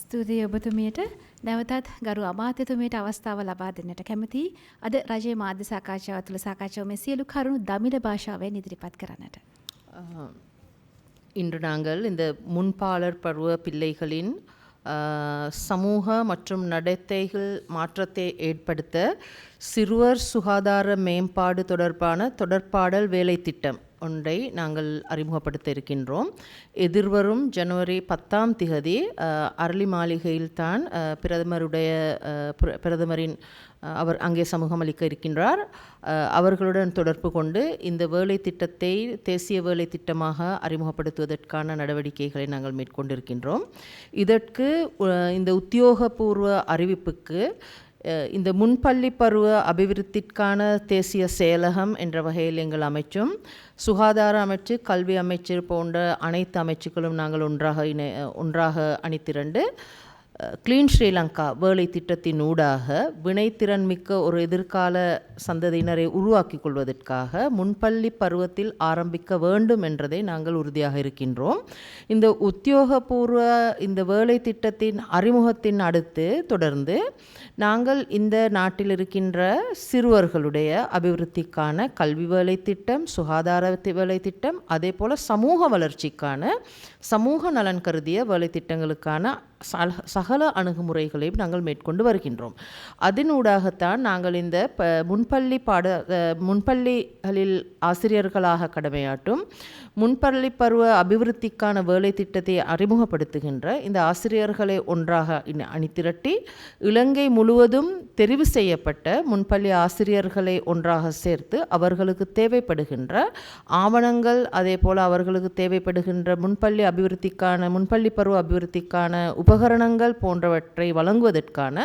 ස්තුතියි ඔබතුමියට. නැවතත් ගරු අමාත්‍යතුමියට අවස්ථාව ලබා දෙන්නට කැමතියි. අද රජයේ මාධ්‍ය සාකච්ඡාව තුළ සාකච්ඡාව මේ සියලු කරුණු දමිළ භාෂාවෙන් ඉදිරිපත් කරන්නට. இன்று நாங்கள் இந்த முன்பாளர் பருவ பிள்ளைகளின் சமூக மற்றும் நடத்தைகள் மாற்றத்தை ஏற்படுத்த சிறுவர் சுகாதார மேம்பாடு தொடர்பான தொடர்பாடல் வேலை திட்டம் ஒன்றை நாங்கள் அறிமுகப்படுத்த இருக்கின்றோம். எதிர்வரும் ஜனவரி 10ஆம் திகதி அரளி மாளிகையில்தான் பிரதமரின் அவர் அங்கே சமூகம் அளிக்க இருக்கின்றார். அவர்களுடன் தொடர்பு கொண்டு இந்த வேலை திட்டத்தை தேசிய வேலை திட்டமாக அறிமுகப்படுத்துவதற்கான நடவடிக்கைகளை நாங்கள் மேற்கொண்டிருக்கின்றோம். இதற்கு இந்த உத்தியோகபூர்வ அறிவிப்புக்கு இந்த முன்பள்ளி பருவ அபிவிருத்திற்கான தேசிய செயலகம் என்ற வகையில் எங்கள் அமைச்சும் சுகாதார அமைச்சு கல்வி அமைச்சு போன்ற அனைத்து அமைச்சுக்களும் நாங்கள் ஒன்றாக அணிதிரண்டு கிளீன் ஸ்ரீலங்கா வேலை திட்டத்தின் ஊடாக வினைத்திறன் மிக்க ஒரு எதிர்கால சந்ததியினரை உருவாக்கி கொள்வதற்காக முன்பள்ளி பருவத்தில் ஆரம்பிக்க வேண்டும் என்றதை நாங்கள் உறுதியாக இருக்கின்றோம். இந்த உத்தியோகபூர்வ இந்த வேலை திட்டத்தின் அறிமுகத்தின் அடுத்து தொடர்ந்து நாங்கள் இந்த நாட்டில் இருக்கின்ற சிறுவர்களுடைய அபிவிருத்திக்கான கல்வி வேலை திட்டம், சுகாதார வேலை திட்டம், அதே போல் சமூக வளர்ச்சிக்கான சமூக நலன் கருதிய வேலை திட்டங்களுக்கான சகல அணுகுமுறைகளையும் நாங்கள் மேற்கொண்டு வருகின்றோம். அதனூடாகத்தான் நாங்கள் இந்த முன்பள்ளிகளில் ஆசிரியர்களாக கடமையாற்றும் முன்பள்ளி பருவ அபிவிருத்திக்கான வேலை திட்டத்தை அறிமுகப்படுத்துகின்ற இந்த ஆசிரியர்களை ஒன்றாக அணிதிரட்டி இலங்கை முழுவதும் தெரிவு செய்யப்பட்ட முன்பள்ளி ஆசிரியர்களை ஒன்றாக சேர்த்து அவர்களுக்கு தேவைப்படுகின்ற ஆவணங்கள், அதே போல் அவர்களுக்கு தேவைப்படுகின்ற முன்பள்ளி பருவ அபிவிருத்திக்கான உபகரணங்கள் போன்றவற்றை வழங்குவதற்கான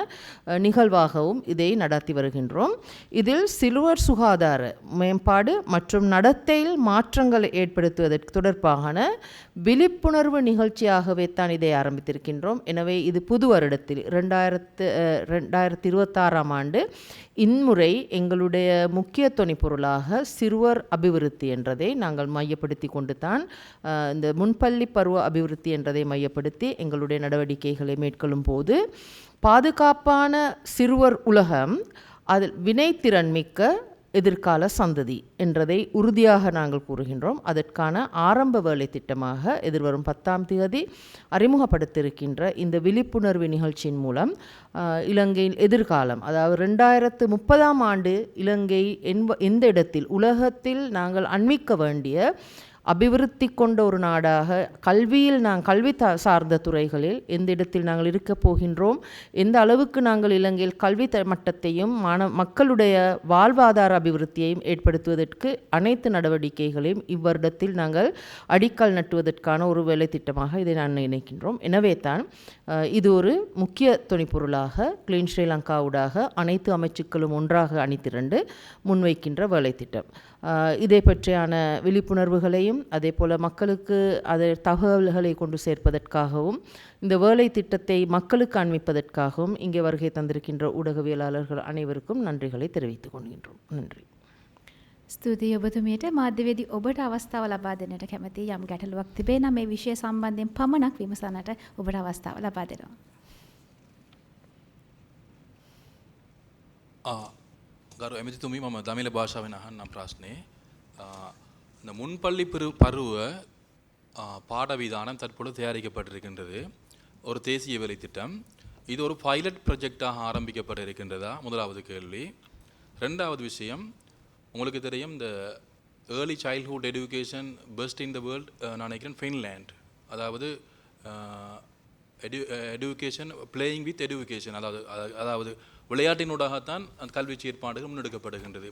நிகழ்வாகவும் இதை நடத்தி வருகின்றோம். இதில் சிறுவர் சுகாதார மேம்பாடு மற்றும் நடத்தையில் மாற்றங்களை ஏற்படுத்துவதற்கு தொடர்பான விழிப்புணர்வு நிகழ்ச்சியாகவே தான் இதை ஆரம்பித்திருக்கின்றோம். எனவே இது புது வருடத்தில் 2026ஆம் ஆண்டு இன்முறை எங்களுடைய முக்கிய துணைப்பொருளாக சிறுவர் அபிவிருத்தி என்றதை நாங்கள் மையப்படுத்தி கொண்டு தான் இந்த முன்பள்ளி பருவ அபிவிருத்தி என்றதை மையப்படுத்தி எங்களுடைய நடவடிக்கைகளை மேற்கொள்ளும் போது பாதுகாப்பான சிறுவர் உலகம், அதில் வினைத்திறன் மிக்க எதிர்கால சந்ததி என்றதை உறுதியாக நாங்கள் கூறுகின்றோம். அதற்கான ஆரம்ப வேலை திட்டமாக எதிர்வரும் 10ஆம் தேதி அறிமுகப்படுத்தியிருக்கின்ற இந்த விழிப்புணர்வு நிகழ்ச்சியின் மூலம் இலங்கையின் எதிர்காலம், அதாவது 2030ஆம் ஆண்டு இலங்கை எந்த இடத்தில் உலகத்தில் நாங்கள் அண்மிக்க வேண்டிய அபிவிருத்தி கொண்ட ஒரு நாடாக கல்வியில் கல்வி சார்ந்த துறைகளில் எந்த இடத்தில் நாங்கள் இருக்கப் போகின்றோம், எந்த அளவுக்கு நாங்கள் இலங்கையில் கல்வி மட்டத்தையும் மக்களுடைய வாழ்வாதார அபிவிருத்தியையும் ஏற்படுத்துவதற்கு அனைத்து நடவடிக்கைகளையும் இவ்வருடத்தில் நாங்கள் அடிக்கல் நட்டுவதற்கான ஒரு வேலை திட்டமாக இதை நான் நினைக்கின்றோம். எனவே தான் இது ஒரு முக்கிய துணைப்பொருளாக கிளீன் ஸ்ரீலங்காவுடாக அனைத்து அமைச்சுக்களும் ஒன்றாக அணிதிரண்டு முன்வைக்கின்ற வேலை திட்டம். இதை பற்றியான விழிப்புணர்வுகளையும் அதே போல் மக்களுக்கு அதை தகவல்களை கொண்டு சேர்ப்பதற்காகவும் இந்த வேலை திட்டத்தை மக்களுக்கு அண்மிப்பதற்காகவும் இங்கே வருகை தந்திருக்கின்ற ஊடகவியலாளர்கள் அனைவருக்கும் நன்றிகளை தெரிவித்துக் கொள்கின்றோம். நன்றி. ස්තුතියි ඔබතුමියට. මාධ්‍යවේදී ඔබට අවස්ථාව ලබා දෙන්නට කැමතියි. යම් ගැටලුවක් තිබේ නම් මේ විෂය සම්බන්ධයෙන් පමණක් විමසන්නට ඔබට අවස්ථාව ලබා දෙනවා. ගරු ඇමතිතුමී, මම දමිළ භාෂාවෙන් අහන්නම් ප්‍රශ්නේ. இந்த முன்பள்ளி பருவ பாடவிதானம் தற்போது தயாரிக்கப்பட்டிருக்கின்றது. ஒரு தேசிய வேலை திட்டம். இது ஒரு பைலட் ப்ராஜெக்டாக ஆரம்பிக்கப்பட்டு இருக்கின்றதா? முதலாவது கேள்வி. ரெண்டாவது விஷயம், உங்களுக்கு தெரியும் இந்த early childhood education best in the world நான் நினைக்கிறேன் ஃபின்லேண்ட். அதாவது எஜுகேஷன் பிளேயிங் வித் எஜுகேஷன், அதாவது விளையாட்டினூடாகத்தான் அந்த கல்வி செயற்பாடுகள் முன்னெடுக்கப்படுகின்றது.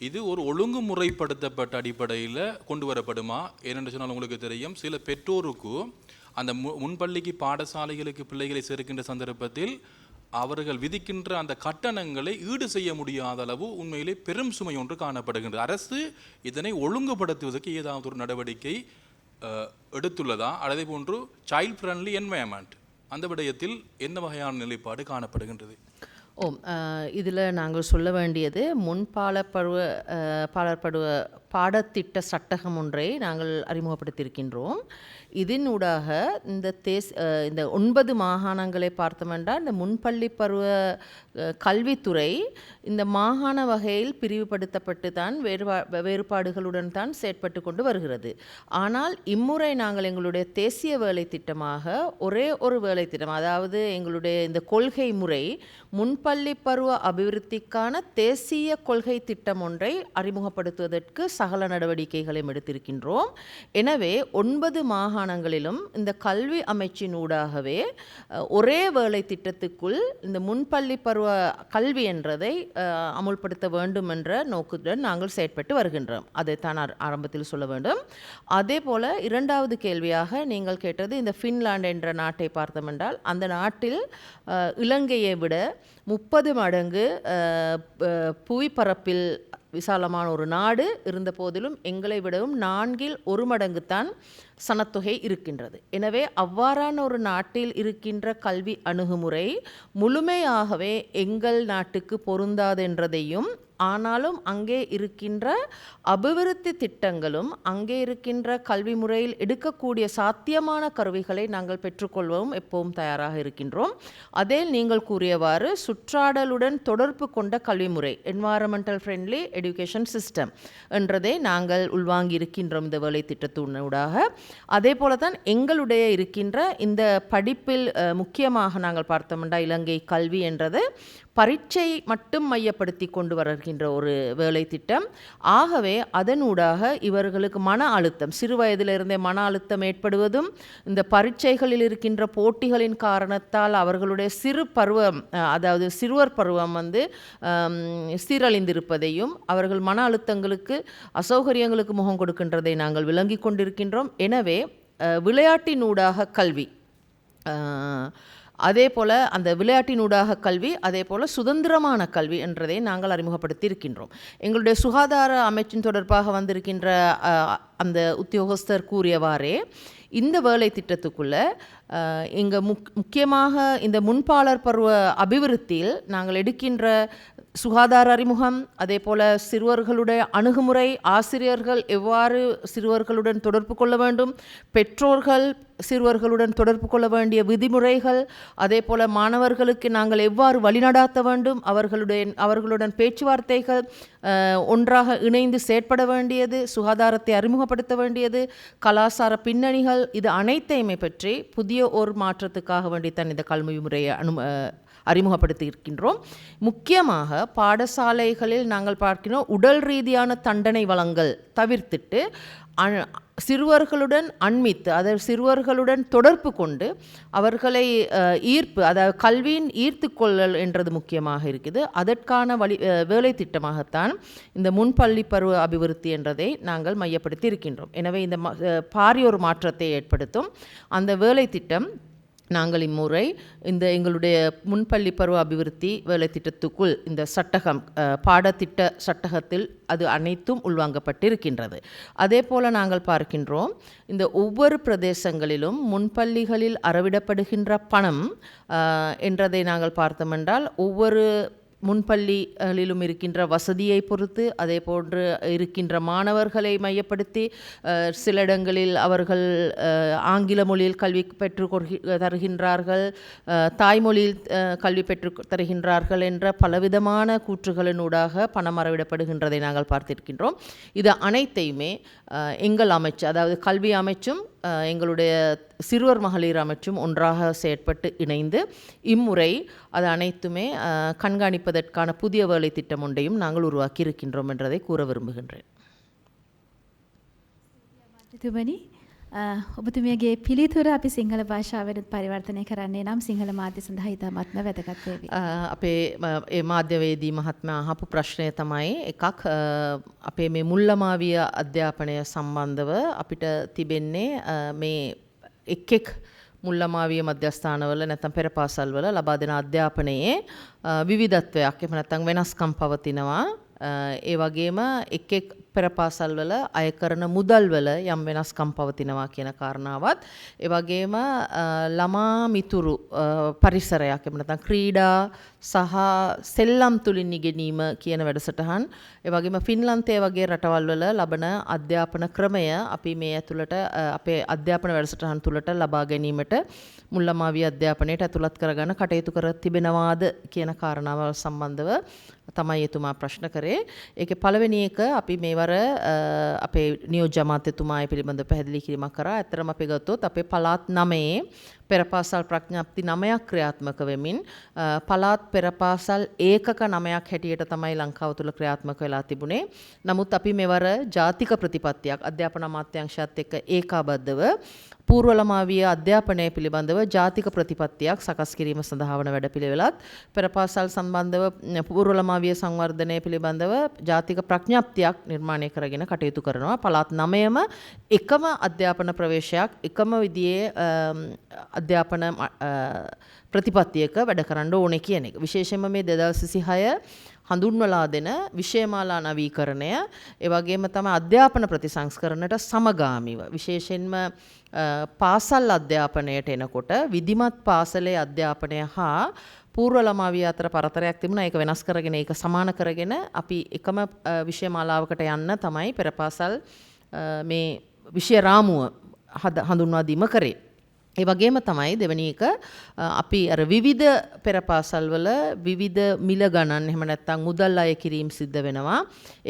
இது ஒரு ஒழுங்குமுறைப்படுத்தப்பட்ட அடிப்படையில் கொண்டு வரப்படுமா? ஏனென்று சொன்னால் உங்களுக்கு தெரியும், சில பெற்றோருக்கு அந்த முன்பள்ளிக்கு பாடசாலைகளுக்கு பிள்ளைகளை சேர்க்கின்ற சந்தர்ப்பத்தில் அவர்கள் விதிக்கின்ற அந்த கட்டணங்களை ஈடு செய்ய முடியாத அளவு உண்மையிலே பெரும் சுமை ஒன்று காணப்படுகின்றது. அரசு இதனை ஒழுங்குபடுத்துவதற்கு ஏதாவது ஒரு நடவடிக்கை எடுத்துள்ளதா? அதே போன்று சைல்ட் ஃப்ரெண்ட்லி என்வாயன்மெண்ட் அந்த விடயத்தில் என்ன வகையான நிலைப்பாடு காணப்படுகின்றது? இதில் நாங்கள் சொல்ல வேண்டியது பாலர் பருவ பாடத்திட்ட சட்டகம் ஒன்றை நாங்கள் அறிமுகப்படுத்தியிருக்கின்றோம். இதனூடாக இந்த இந்த 9 மாகாணங்களை பார்த்தோமென்றால் இந்த முன்பள்ளி பருவ கல்வித்துறை இந்த மாகாண வகையில் பிரிவுபடுத்தப்பட்டு தான் வேறுபாடுகளுடன் தான் செயற்பட்டு கொண்டு வருகிறது. ஆனால் இம்முறை நாங்கள் எங்களுடைய தேசிய வேலை திட்டமாக ஒரே ஒரு வேலை திட்டம், அதாவது எங்களுடைய இந்த கொள்கை முறை முன்பள்ளி பருவ அபிவிருத்திக்கான தேசிய கொள்கை திட்டம் ஒன்றை அறிமுகப்படுத்துவதற்கு சகல நடவடிக்கைகளையும் எடுத்திருக்கின்றோம். எனவே 9 மாகாணங்களிலும் இந்த கல்வி அமைச்சினூடாகவே ஒரே வேலை திட்டத்துக்குள் இந்த முன்பள்ளி பருவ கல்வி என்றதை அமுல்படுத்த வேண்டும் என்ற நோக்குடன் நாங்கள் செயற்பட்டு வருகின்றோம். அதைத்தான் ஆரம்பத்தில் சொல்ல வேண்டும். அதே போல இரண்டாவது கேள்வியாக நீங்கள் கேட்டது இந்த ஃபின்லாந்து என்ற நாட்டை பார்த்தோம் என்றால் அந்த நாட்டில் இலங்கையை விட 30 மடங்கு புவிப்பரப்பில் விசாலமான ஒரு நாடு இருந்த போதிலும் எங்களை விடவும் 4 மடங்கு தான் சனத்தொகை இருக்கின்றது. எனவே அவ்வாறான ஒரு நாட்டில் இருக்கின்ற கல்வி அணுகுமுறை முழுமையாகவே எங்கள் நாட்டுக்கு பொருந்தாது என்றதையும், ஆனாலும் அங்கே இருக்கின்ற அபிவிருத்தி திட்டங்களும் அங்கே இருக்கின்ற கல்வி முறையில் எடுக்கக்கூடிய சாத்தியமான கருவிகளை நாங்கள் பெற்றுக்கொள்வோம் எப்பவும் தயாராக இருக்கின்றோம். அதே நீங்கள் கூறியவாறு சுற்றாடலுடன் தொடர்பு கொண்ட கல்வி முறை, என்வாயரமெண்டல் ஃப்ரெண்ட்லி எஜுகேஷன் சிஸ்டம் என்றதை நாங்கள் உள்வாங்கி இருக்கின்றோம் இந்த வேலை திட்டத்தினூடாக. அதே போல தான் எங்களுடைய இருக்கின்ற இந்த படிப்பில் முக்கியமாக நாங்கள் பார்த்தோம்னா இலங்கை கல்வி என்றது பரீட்சை மட்டும் மையப்படுத்தி கொண்டு வருகின்ற ஒரு வேலை திட்டம். ஆகவே அதனூடாக இவர்களுக்கு மன அழுத்தம், சிறு வயதிலிருந்தே மன அழுத்தம் ஏற்படுவதும், இந்த பரீட்சைகளில் இருக்கின்ற போட்டிகளின் காரணத்தால் அவர்களுடைய அதாவது சிறுவர் பருவம் சீரழிந்திருப்பதையும், அவர்கள் மன அழுத்தங்களுக்கு அசௌகரியங்களுக்கு முகம் கொடுக்கின்றதை நாங்கள் விளங்கி கொண்டிருக்கின்றோம். எனவே விளையாட்டினூடாக கல்வி, அதே போல் அந்த விளையாட்டினூடாக கல்வி, அதே போல் சுதந்திரமான கல்வி என்றதை நாங்கள் அறிமுகப்படுத்தி இருக்கின்றோம். எங்களுடைய சுகாதார அமைச்சின் தொடர்பாக வந்திருக்கின்ற அந்த உத்தியோகஸ்தர் கூறியவாறே இந்த வேலை திட்டத்துக்குள்ளே இங்கே முக்கியமாக இந்த முன்பாளர் பருவ அபிவிருத்தியில் நாங்கள் எடுக்கின்ற சுகாதார அறிமுகம், அதே போல் சிறுவர்களுடைய அணுகுமுறை, ஆசிரியர்கள் எவ்வாறு சிறுவர்களுடன் தொடர்பு கொள்ள வேண்டும், பெற்றோர்கள் சிறுவர்களுடன் தொடர்பு கொள்ள வேண்டிய விதிமுறைகள், அதே போல் மாணவர்களுக்கு நாங்கள் எவ்வாறு வழிநடாத்த வேண்டும், அவர்களுடன் பேச்சுவார்த்தைகள், ஒன்றாக இணைந்து செயற்பட வேண்டியது, சுகாதாரத்தை அறிமுகப்படுத்த வேண்டியது, கலாச்சார பின்னணிகள், இது அனைத்தையுமே பற்றி புதிய ஒரு மாற்றத்துக்காக வேண்டித்தான் இந்த கல்வி முறையை அறிமுகப்படுத்தி இருக்கின்றோம். முக்கியமாக பாடசாலைகளில் நாங்கள் பார்க்கிறோம் உடல் ரீதியான தண்டனை வழங்கல் தவிர்த்துட்டு சிறுவர்களுடன் அண்மித்து, அதாவது சிறுவர்களுடன் தொடர்பு கொண்டு அவர்களை அதாவது கல்வியின் ஈர்த்துக்கொள்ளல் என்றது முக்கியமாக இருக்குது. அதற்கான வேலை திட்டமாகத்தான் இந்த முன்பள்ளி பருவ அபிவிருத்தி என்றதை நாங்கள் மையப்படுத்தி இருக்கின்றோம். எனவே இந்த பாரிய ஒரு மாற்றத்தை ஏற்படுத்தும் அந்த வேலை திட்டம் நாங்கள் இம்முறை இந்த எங்களுடைய முன்பள்ளி பருவ அபிவிருத்தி வேலை திட்டத்துக்குள் இந்த சட்டகம், பாடத்திட்ட சட்டகத்தில் அது அனைத்தும் உள்வாங்கப்பட்டிருக்கின்றது. அதே போல் நாங்கள் பார்க்கின்றோம் இந்த ஒவ்வொரு பிரதேசங்களிலும் முன்பள்ளிகளில் அறவிடப்படுகின்ற பணம் என்றதை நாங்கள் பார்த்தோமென்றால் ஒவ்வொரு முன்பள்ளிகளிலும் இருக்கின்ற வசதியை பொறுத்து, அதே போன்று இருக்கின்ற மாணவர்களை மையப்படுத்தி சில இடங்களில் அவர்கள் ஆங்கில மொழியில் கல்வி பெற்று தருகின்றார்கள், தாய்மொழியில் கல்வி பெற்று தருகின்றார்கள் என்ற பலவிதமான கூற்றுகளினூடாக பணம் அறவிடப்படுகின்றதை நாங்கள் பார்த்திருக்கின்றோம். இது அனைத்தையுமே எங்கள் அமைச்சு, அதாவது கல்வி அமைச்சும் எங்களுடைய சிறுவர் மகளிர் அமைச்சும் ஒன்றாக செயற்பட்டு இணைந்து இம்முறை அது அனைத்துமே கண்காணிப்பதற்கான புதிய வேலை திட்டம் ஒன்றையும் நாங்கள் உருவாக்கி இருக்கின்றோம் என்றதை கூற விரும்புகின்றேன். ඔබතුමියගේ පිළිතුර අපි සිංහල භාෂාවෙන් පරිවර්තනය කරන්නේ නම් සිංහල මාධ්‍ය සඳහා ඉතාමත්ම වැදගත් වේවි. අපේ ඒ මාධ්‍යවේදී මහත්මයා අහපු ප්‍රශ්නය තමයි එකක් අපේ මේ මුල්ලමාවිය අධ්‍යාපනය සම්බන්ධව අපිට තිබෙන්නේ මේ එක් මුල්ලමාවිය මධ්‍යස්ථානවල නැත්නම් පෙර පාසල්වල ලබා දෙන අධ්‍යාපනයේ විවිධත්වයක් එහෙම නැත්නම් වෙනස්කම් පවතිනවා. ඒ වගේම එක් පෙරපාසල්වල අය කරන මුදල්වල යම් වෙනස්කම් පවතිනවා කියන කාරණාවත් ඒ වගේම ළමා මිතුරු පරිසරයක් එහෙම නැත්නම් ක්‍රීඩා සහ සෙල්ලම් තුලින් ඉගෙනීම කියන වැඩසටහන් ඒ වගේම ෆින්ලන්තයේ වගේ රටවල් වල ලබන අධ්‍යාපන ක්‍රමය අපි මේ ඇතුළට අපේ අධ්‍යාපන වැඩසටහන් තුළට ලබා ගැනීමට මුල් ළමා විද්‍යා අධ්‍යාපනයට ඇතුළත් කරගන්න කටයුතු කර තිබෙනවාද කියන කාරණාව සම්බන්ධව තමයි එතුමා ප්‍රශ්න කරේ. ඒකේ පළවෙනි එක අපි මේවර අපේ නියෝජ්‍ය අමාත්‍යතුමා ඒ පිළිබඳව පැහැදිලි කිරීමක් කරා. ඇත්තටම අපි ගත්තොත් අපේ පළාත් 9 පෙරපාසල් ප්‍රඥාප්ති 9ක් ක්‍රියාත්මක වෙමින් පළාත් පෙරපාසල් ඒකක 9ක් හැටියට තමයි ලංකාව තුළ ක්‍රියාත්මක වෙලා තිබුණේ. නමුත් අපි මෙවර ජාතික ප්‍රතිපත්තියක් අධ්‍යාපන අමාත්‍යාංශයත් එක්ක ඒකාබද්ධව පූර්ව ළමා විද්‍යා අධ්‍යාපනය පිළිබඳව ජාතික ප්‍රතිපත්තියක් සකස් කිරීම සඳහා වන වැඩපිළිවෙලත් පෙරපාසල් සම්බන්ධව පූර්ව ළමා විද්‍යා සංවර්ධනය පිළිබඳව ජාතික ප්‍රඥාප්තියක් නිර්මාණය කරගෙන කටයුතු කරනවා. පළාත් 9ම එකම අධ්‍යාපන ප්‍රවේශයක් එකම විදිහේ අධ්‍යාපන ප්‍රතිපත්තියක වැඩ කරන්න ඕනේ කියන එක. විශේෂයෙන්ම මේ 2026 හඳුන්වලා දෙන විෂයමාලා නවීකරණය ඒ වගේම තමයි අධ්‍යාපන ප්‍රතිසංස්කරණයට සමගාමීව විශේෂයෙන්ම පාසල් අධ්‍යාපනයට එනකොට විධිමත් පාසලේ අධ්‍යාපනය හා පූර්ව ළමා විද්‍යා අතර පරතරයක් තිබුණා. ඒක වෙනස් කරගෙන ඒක සමාන කරගෙන අපි එකම විෂයමාලාවකට යන්න තමයි පෙරපාසල් මේ විෂය රාමුව හඳුන්වා දීම කරේ. ඒ වගේම තමයි දෙවෙනි එක අපි අර විවිධ පෙරපාසල්වල විවිධ මිල ගණන් එහෙම නැත්නම් මුදල් අය කිරීම සිද්ධ වෙනවා.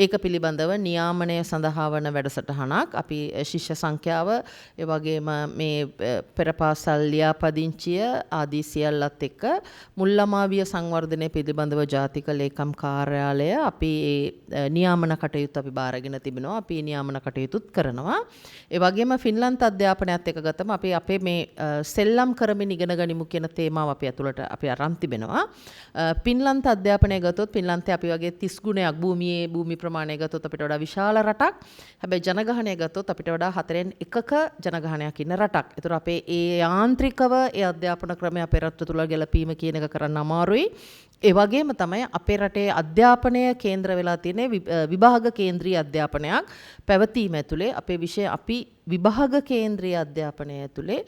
ඒක පිළිබඳව නියාමනය සඳහා වන වැඩසටහනක් අපි ශිෂ්‍ය සංඛ්‍යාව ඒ වගේම මේ පෙරපාසල් ලියාපදිංචිය ආදී සියල්ලත් එක්ක මුල් ළමා විද්‍යා සංවර්ධනය පිළිබඳව ජාතික ලේකම් කාර්යාලය අපි නියාමන කටයුතු අපි බාරගෙන තිබෙනවා. අපි නියාමන කටයුතුත් කරනවා. ඒ වගේම ෆින්ලන්ත අධ්‍යාපනයත් එක්ක ගත්තම අපි අපේ මේ සෙල්ලම් කරමින් ඉගෙන ගනිමු කියන තේමාව අපි ඇතුළට අපි අරන් තිබෙනවා. පින්ලන්ත අධ්‍යාපනය ගත්තොත් පින්ලන්තේ අපි වගේ 30 ගුණයක් භූමි ප්‍රමාණය ගත්තොත් අපිට වඩා විශාල රටක්. හැබැයි ජනගහනය ගත්තොත් අපිට වඩා 4න් 1ක ජනගහනයක් ඉන්න රටක්. ඒතර අපේ ඒ යාන්ත්‍රිකව ඒ අධ්‍යාපන ක්‍රමය අපේ රට තුළ ගැලපීම කියන එක කරන්න අමාරුයි. ඒ වගේම තමයි අපේ රටේ අධ්‍යාපනය කේන්ද්‍ර වෙලා තියෙන විභාග කේන්ද්‍රීය අධ්‍යාපනයක් පැවතීම ඇතුලේ අපේ විෂය අපි විභාග කේන්ද්‍රීය අධ්‍යාපනය ඇතුලේ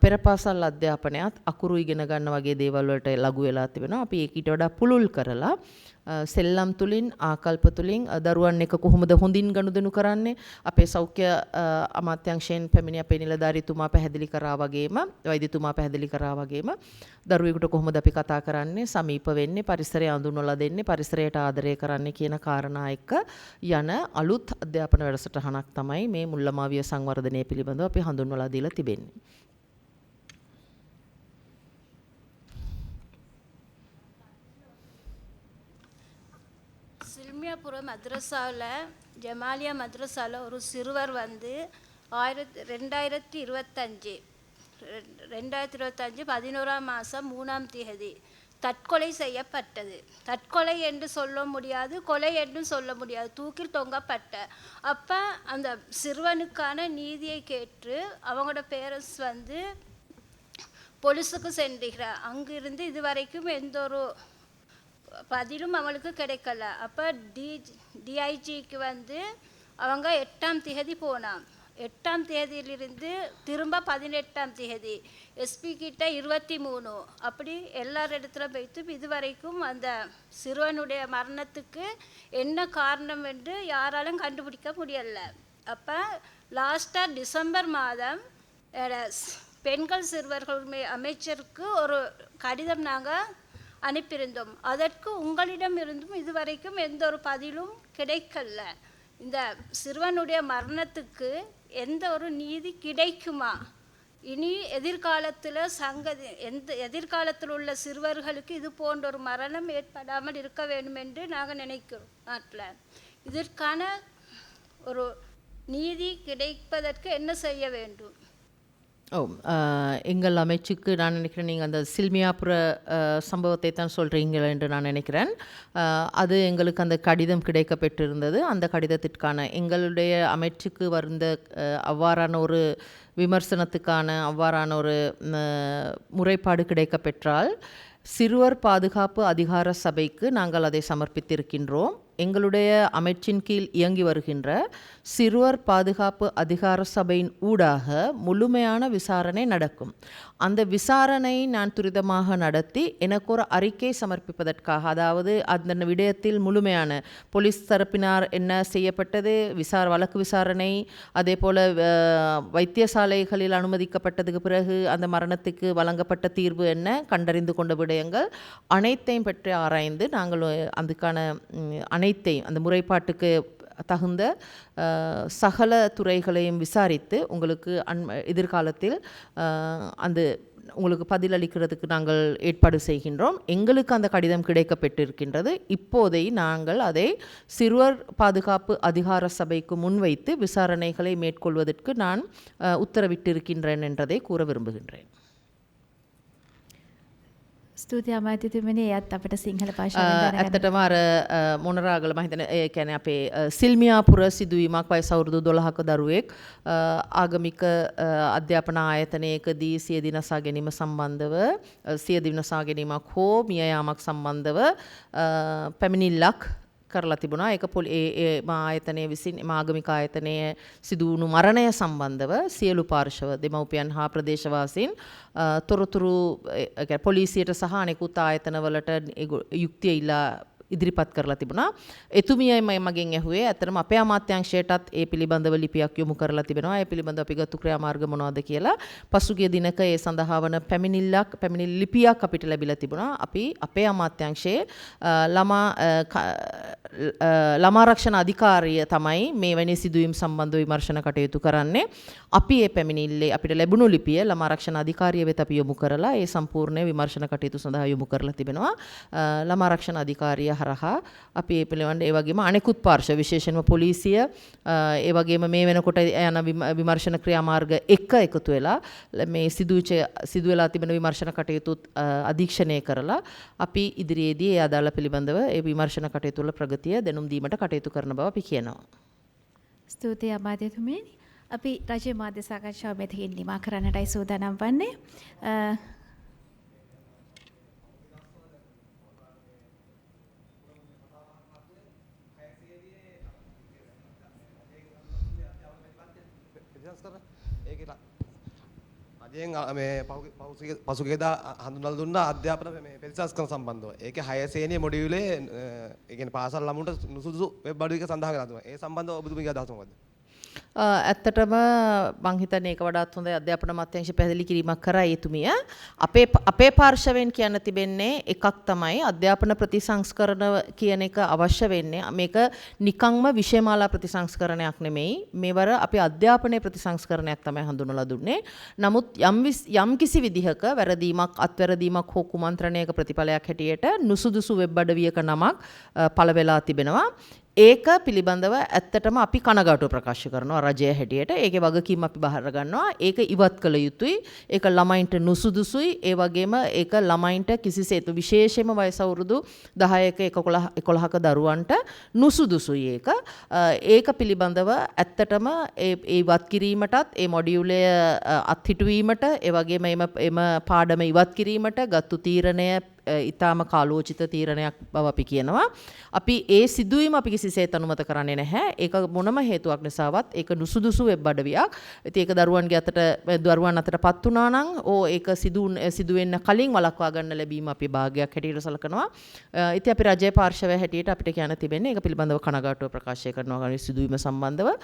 පෙරපාසල් අධ්‍යාපනයත් අකුරු ඉගෙන ගන්න වගේ දේවල් වලට ලඟු වෙලා තිබෙනවා. අපි ඒක ඊට වඩා පුළුල් කරලා සෙල්ලම් තුලින් ආකල්ප තුලින් දරුවන් එක කොහොමද හොඳින් ගනුදෙනු කරන්නේ අපේ සෞඛ්‍ය අමාත්‍යාංශයෙන් පැමිණි අපේ නිලධාරීතුමා පැහැදිලි කරා වගේම වෛද්‍යතුමා පැහැදිලි කරා වගේම දරුවෙකුට කොහොමද අපි කතා කරන්නේ සමීප වෙන්නේ පරිසරය අඳුන්වලා දෙන්නේ පරිසරයට ආදරය කරන්නේ කියන කාරණා එක්ක යන අලුත් අධ්‍යාපන වැඩසටහනක් තමයි මේ මුල් ළමා විද්‍යා සංවර්ධනය පිළිබඳව අපි හඳුන්වලා දීලා තිබෙන්නේ. சில்மியாபுரம் மദ്രஸாவில் ஜமாலியா மദ്രஸாவில் ஒரு சிறுவர் வந்து 2025 11ஆம் மாதம் 3ஆம் தேதி தற்கொலை செய்யப்பட்டது. தற்கொலை என்று சொல்ல முடியாது, கொலை என்று சொல்ல முடியாது, தூக்கில் தொங்கப்பட்ட. அப்போ அந்த சிறுவனுக்கான நீதியை கேட்டு அவங்களோட பேரண்ட்ஸ் வந்து போலீஸுக்கு சென்றுகிறார். அங்கிருந்து இதுவரைக்கும் எந்த ஒரு பதிலும் அவங்களுக்கு கிடைக்கல. அப்போ டிஐஜிக்கு வந்து அவங்க 8ஆம் தேதி போனான். 8ஆம் தேதியிலிருந்து திரும்ப 18ஆம் தேதி எஸ்பி கிட்ட 23 அப்படி எல்லார் இடத்துல வைத்து இதுவரைக்கும் அந்த சிறுவனுடைய மரணத்துக்கு என்ன காரணம் என்று யாராலும் கண்டுபிடிக்க முடியல. அப்போ லாஸ்ட்டாக டிசம்பர் மாதம் பெண்கள் சிறுவர்கள் அமைச்சருக்கு ஒரு கடிதம் நாங்கள் அனுப்பியிருந்தோம். அதற்கு உங்களிடம் இருந்தும் இதுவரைக்கும் எந்த ஒரு பதிலும் கிடைக்கல. இந்த சிறுவனுடைய மரணத்துக்கு எந்த ஒரு நீதி கிடைக்குமா? இனி எதிர்காலத்தில் எதிர்காலத்தில் உள்ள சிறுவர்களுக்கு இது போன்ற ஒரு மரணம் ஏற்படாமல் இருக்க வேண்டும் என்று நாங்கள் நினைக்கிறோம். நாட்டில் இதற்கான ஒரு நீதி கிடைப்பதற்கு என்ன செய்ய வேண்டும்? எங்கள் அமைச்சுக்கு நான் நினைக்கிறேன் நீங்கள் அந்த சில்மியாபுர சம்பவத்தை தான் சொல்கிறீங்க என்று நான் நினைக்கிறேன். அது எங்களுக்கு அந்த கடிதம் கிடைக்கப்பெற்றிருந்தது. அந்த கடிதத்திற்கான எங்களுடைய அமைச்சுக்கு வந்த அவ்வாறான ஒரு விமர்சனத்துக்கான அவ்வாறான ஒரு முறைப்பாடு கிடைக்கப்பெற்றால் சிறுவர் பாதுகாப்பு அதிகார சபைக்கு நாங்கள் அதை சமர்ப்பித்திருக்கின்றோம். எங்களுடைய அமைச்சின் கீழ் இயங்கி வருகின்ற சிறுவர் பாதுகாப்பு அதிகார சபையின் ஊடாக முழுமையான விசாரணை நடக்கும். அந்த விசாரணை நான் துரிதமாக நடத்தி எனக்கு ஒரு அறிக்கை சமர்ப்பிப்பதற்காக, அதாவது அந்த விடயத்தில் முழுமையான போலீஸ் தரப்பினார் என்ன செய்யப்பட்டது, வழக்கு விசாரணை, அதே போல் வைத்தியசாலைகளில் அனுமதிக்கப்பட்டதுக்கு பிறகு அந்த மரணத்துக்கு வழங்கப்பட்ட தீர்வு என்ன, கண்டறிந்து கொண்ட விடயங்கள் அனைத்தையும் பற்றி ஆராய்ந்து நாங்கள் அதுக்கான அனைத்தையும் அந்த முறைப்பாட்டுக்கு தகுந்த சகல துறைகளையும் விசாரித்து உங்களுக்கு எதிர்காலத்தில் அந்த உங்களுக்கு பதிலளிக்கிறதுக்கு நாங்கள் ஏற்பாடு செய்கின்றோம். எங்களுக்கு அந்த கடிதம் கிடைக்கப்பட்டிருக்கின்றது. இப்போதை நாங்கள் அதை சிறுவர் பாதுகாப்பு அதிகார சபைக்கு முன்வைத்து விசாரணைகளை மேற்கொள்வதற்கு நான் உத்தரவிட்டிருக்கின்றேன் என்றதை கூற விரும்புகின்றேன். ස්තුතියි අමාත්‍යතුමනි. එයත් අපිට සිංහල භාෂාවෙන් දැනගන්න. ඇත්තටම අර මොනරාගල මම හිතන්නේ ඒ කියන්නේ අපේ සිල්මියාපුර සිදුවීමක් වයස අවුරුදු 12ක දරුවෙක් ආගමික අධ්‍යාපන ආයතනයකදී සිය දිනසා ගැනීම සම්බන්ධව සිය දිනසා ගැනීමක් හෝ මිය යාමක් සම්බන්ධව පැමිණිල්ලක් කරලා තිබුණා. ඒක ආයතනය විසින් ආගමික ආයතනයේ සිදු වුණු මරණය සම්බන්ධව සියලු පාර්ශව දෙමව්පියන් හා ප්‍රදේශවාසීන් තොරතුරු පොලිසියට සහ අනෙකුත් ආයතනවලට යුක්තිය ඉල්ලා ඉදිරිපත් කරලා තිබුණා. එතුමියයි මගෙන් ඇහුවේ ඇත්තටම අපේ අමාත්‍යාංශයටත් ඒ පිළිබඳව ලිපියක් යොමු කරලා තිබෙනවා. ඒ පිළිබඳව අපි ගත්තු ක්‍රියාමාර්ග මොනවද කියලා පසුගිය දිනක ඒ සඳහා වන පැමිණිලි ලිපියක් අපිට ලැබිලා තිබුණා. අපි අපේ අමාත්‍යාංශයේ ළමා ආරක්ෂණ අධිකාරිය තමයි මේ වැනි සිදුවීම් සම්බන්ධව විමර්ශන කටයුතු කරන්නේ. අපි ඒ පැමිණිල්ලේ අපිට ලැබුණු ලිපිය ළමා ආරක්ෂණ අධිකාරිය වෙත අපි යොමු කරලා ඒ සම්පූර්ණ විමර්ශන කටයුතු සඳහා යොමු කරලා තිබෙනවා. ළමා ආරක්ෂණ අධිකාරිය හරහා අපි ඒ පිළිබඳව ඒ වගේම අනෙකුත් පාර්ශ්ව විශේෂයෙන්ම පොලිසිය ඒ වගේම මේ වෙනකොට යන විමර්ශන ක්‍රියාමාර්ග එකතු වෙලා මේ සිදු වෙලා තිබෙන විමර්ශන කටයුතු අධීක්ෂණය කරලා අපි ඉදිරියේදී ඒ අදාළ පිළිබඳව ඒ විමර්ශන කටයුතු වල ප්‍රගතිය දැනුම් දීමට කටයුතු කරන බව අපි කියනවා. ස්තුතියි අමාත්‍යතුමනි. අපි රජයේ මාධ්‍ය සාකච්ඡාව මෙතකින් නිමා කරන්නටයි සූදානම් වන්නේ. රජයෙන් මේ පසුගියදා හඳුන්වලා දුන්න අධ්‍යාපන මේ පරිසංස්කරණ සම්බන්ධව. ඒකේ 6 ශ්‍රේණියේ මොඩියුලේ ඒ කියන්නේ පාසල් ළමුන්ට නුසුදුසු වෙබ් අඩවියක සඳහන් කරලා තියෙනවා. ඒ සම්බන්ධව ඔබතුමීගේ අදහස මොකද්ද? ඇත්තටම මං හිතන්නේ ඒක වඩාත් හොඳයි අධ්‍යාපන අමාත්‍යාංශය පැහැදිලි කිරීමක් කරා එතුමිය. අපේ පාර්ශවයෙන් කියන්න තිබෙන්නේ එකක් තමයි අධ්‍යාපන ප්‍රතිසංස්කරණ කියන එක අවශ්‍ය වෙන්නේ. මේක නිකම්ම විෂයමාලා ප්‍රතිසංස්කරණයක් නෙමෙයි. මේවර අපි අධ්‍යාපනයේ ප්‍රතිසංස්කරණයක් තමයි හඳුන්වලා දුන්නේ. නමුත් යම් කිසි විදිහක වැරදීමක් අත්වැරදීමක් හෝ කුමන්ත්‍රණයක ප්‍රතිඵලයක් හැටියට නුසුදුසු වෙබ් අඩවියක නමක් පළ වෙලා තිබෙනවා. ඒක පිළිබඳව ඇත්තටම අපි කනගාටුව ප්‍රකාශ කරනවා රජය හැටියට. ඒකේ වගකීම් අපි බාර ගන්නවා. ඒක ඉවත් කළ යුතුයි. ඒක ළමයින්ට නුසුදුසුයි. ඒ වගේම ඒක ළමයින්ට කිසිසේත් විශේෂයෙන්ම වයස අවුරුදු 10ක 11ක දරුවන්ට නුසුදුසුයි ඒක. ඒක පිළිබඳව ඇත්තටම ඒ ඉවත් කිරීමටත් ඒ මොඩියුලය අත්හිටුවීමට ඒ වගේම එම පාඩම ඉවත් කිරීමට ගත්තු තීරණය ඉතාම කාලෝචිත තීරණයක් බව අපි කියනවා. අපි ඒ සිදුවීම අපි කිසිසේත් අනුමත කරන්නේ නැහැ. ඒක මොනම හේතුවක් නිසාවත් ඒක නුසුදුසු වෙබ් අඩවියක්. ඉතින් ඒක දරුවන් අතරපත් වුණා නම් ඒක සිදු වෙන්න කලින් වළක්වා ගන්න ලැබීම අපි භාගයක් හැටියට සලකනවා. ඉතින් අපි රජයේ පාර්ශවය හැටියට අපිට කියන්න තිබෙන්නේ ඒක පිළිබඳව කනගාටුව ප්‍රකාශ කරනවා සිදුවීම සම්බන්ධව.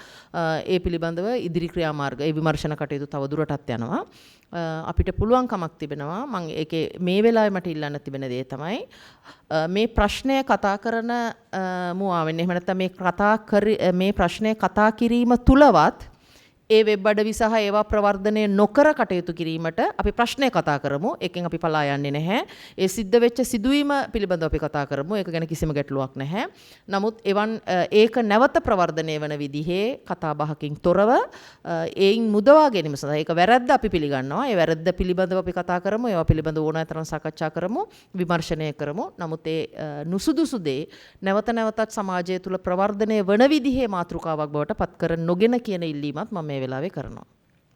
ඒ පිළිබඳව ඉදිරි ක්‍රියාමාර්ග ඒ විමර්ශන කටයුතු තවදුරටත් යනවා. අපිට පුළුවන්කමක් තිබෙනවා. මම ඒකේ මේ වෙලාවේ මට ඉල්ලන්න තිබෙන දේ තමයි මේ ප්‍රශ්නය කතා කරන මුවාවෙන් එහෙම නැත්නම් මේ ප්‍රශ්නය කතා කිරීම තුලවත් ඒ වෙබ් අඩවි සහ ඒවා ප්‍රවර්ධනය නොකර කටයුතු කිරීමට අපි ප්‍රශ්නය කතා කරමු. ඒකෙන් අපි පලා යන්නේ නැහැ. ඒ සිද්ධ වෙච්ච සිදුවීම පිළිබඳව අපි කතා කරමු. ඒක ගැන කිසිම ගැටලුවක් නැහැ. නමුත් ඒක නැවත ප්‍රවර්ධනය වන විදිහේ කතා බහකින් තොරව ඒයින් මුදවා ගැනීම සඳහා ඒක වැරද්ද අපි පිළිගන්නවා. ඒ වැරද්ද පිළිබඳව අපි කතා කරමු. ඒවා පිළිබඳව ඕනෑතරම් සාකච්ඡා කරමු. විමර්ශනය කරමු. නමුත් ඒ නුසුදුසු දේ නැවත නැවතත් සමාජය තුළ ප්‍රවර්ධනය වන විදිහේ මාතෘකාවක් බවට පත් කර නොගෙන කියන ඉල්ලීමත් මම මේ වෙලාවේ කරනවා.